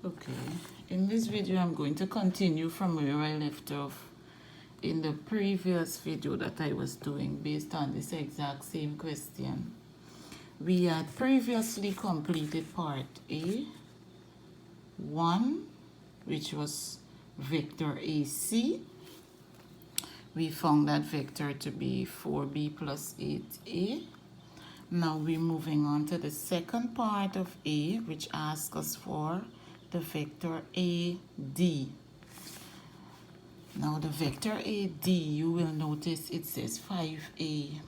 Okay, in this video I'm going to continue from where I left off in the previous video that I was doing based on this exact same question. We had previously completed part A, 1, which was vector AC. We found that vector to be 4b plus 8a. Now we're moving on to the second part of A, which asks us for the vector AD. Now the vector AD, you will notice it says 5a.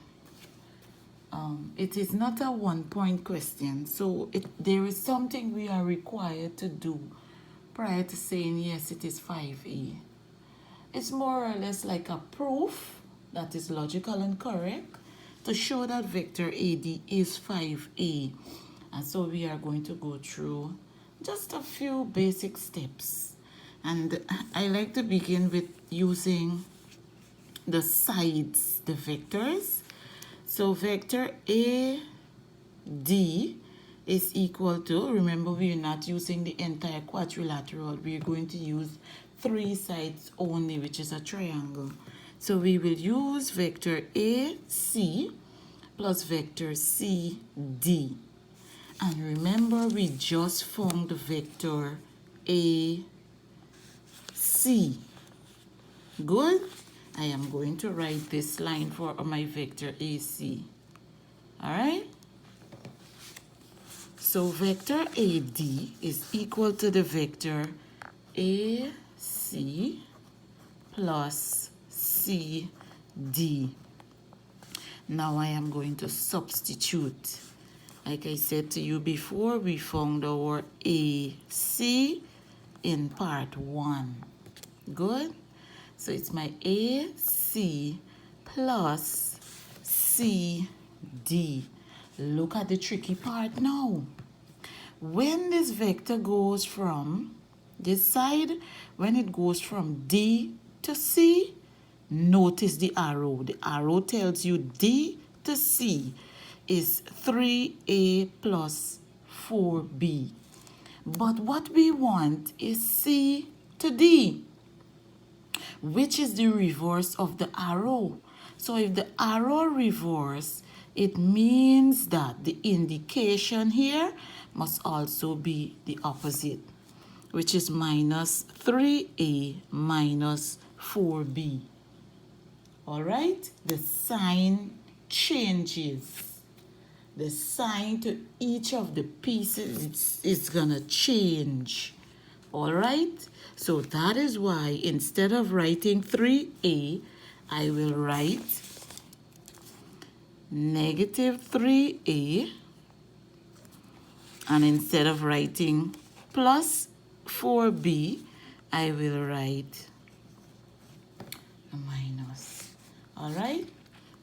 It is not a one-point question, so there is something we are required to do prior to saying yes, it is 5a. It's more or less like a proof that is logical and correct to show that vector AD is 5a. And so we are going to go through just a few basic steps. And I like to begin with using the sides, the vectors. So vector AD is equal to, remember we are not using the entire quadrilateral, we are going to use 3 sides only, which is a triangle. So we will use vector AC plus vector CD. And remember, we just formed the vector AC. Good? I am going to write this line for my vector AC. Alright? So vector AD is equal to the vector AC plus CD. Now I am going to substitute. Like I said to you before, we found our AC in part 1. Good? So it's my AC plus CD. Look at the tricky part now. When this vector goes from this side, when it goes from D to C, notice the arrow. The arrow tells you D to C is 3A plus 4B. But what we want is C to D, which is the reverse of the arrow. So if the arrow reverse, it means that the indication here must also be the opposite, which is minus 3A minus 4B. All right? The sign changes. The sign to each of the pieces is gonna change. All right? So that is why instead of writing 3A, I will write negative 3A. And instead of writing plus 4B, I will write a minus. All right?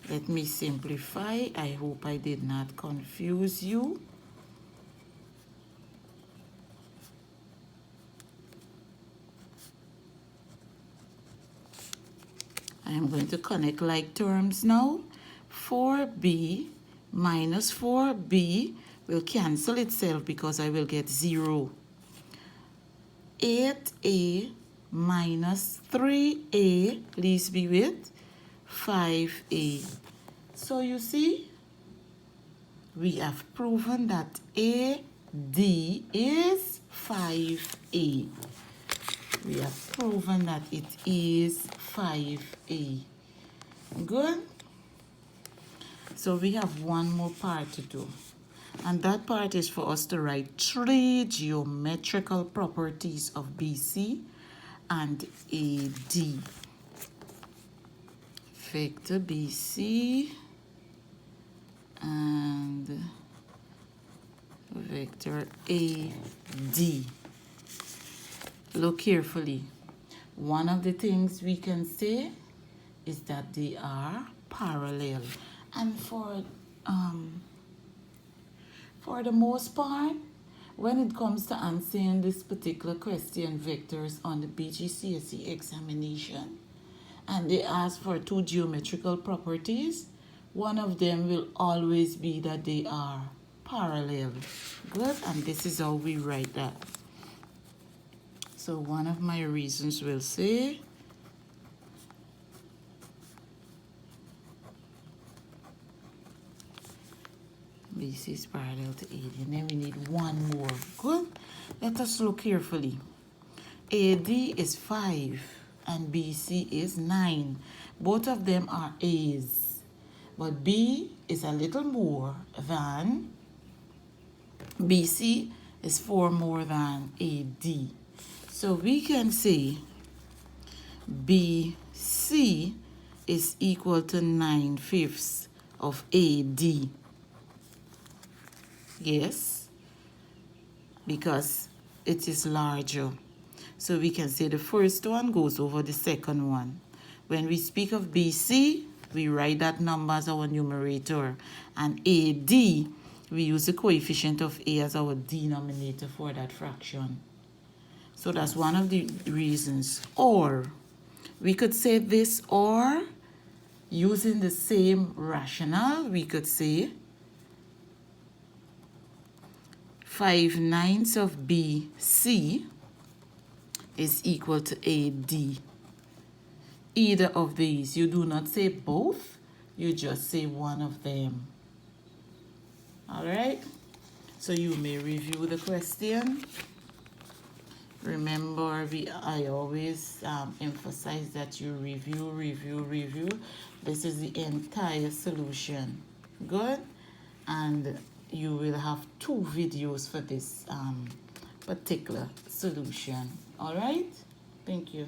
Let me simplify. I hope I did not confuse you. I am going to connect like terms now. 4B minus 4B will cancel itself because I will get 0. 8A minus 3A, please be with 5A. So you see, we have proven that AD is 5A. We have proven that it is 5A. Good? So we have one more part to do. And that part is for us to write 3 geometrical properties of BC and AD. Vector BC and vector AD. Look carefully. One of the things we can say is that they are parallel. And for the most part, when it comes to answering this particular question, vectors on the BGCSE examination, and they ask for 2 geometrical properties, one of them will always be that they are parallel. Good? And this is how we write that. So one of my reasons will say BC is parallel to AD. And then we need one more. Good. Let us look carefully. AD is 5 and BC is 9. Both of them are A's. But B is a little more than BC is 4 more than AD. So we can say BC is equal to 9/5 of AD. Yes, because it is larger. So we can say the first one goes over the second one. When we speak of BC, we write that number as our numerator. And AD, we use the coefficient of A as our denominator for that fraction. So that's one of the reasons. Or we could say this, or using the same rationale, we could say 5/9 of BC is equal to AD. Either of these. You do not say both, you just say one of them. All right? So you may review the question. Remember, I always emphasize that you review. This is the entire solution. Good? And you will have 2 videos for this particular solution. All right? Thank you.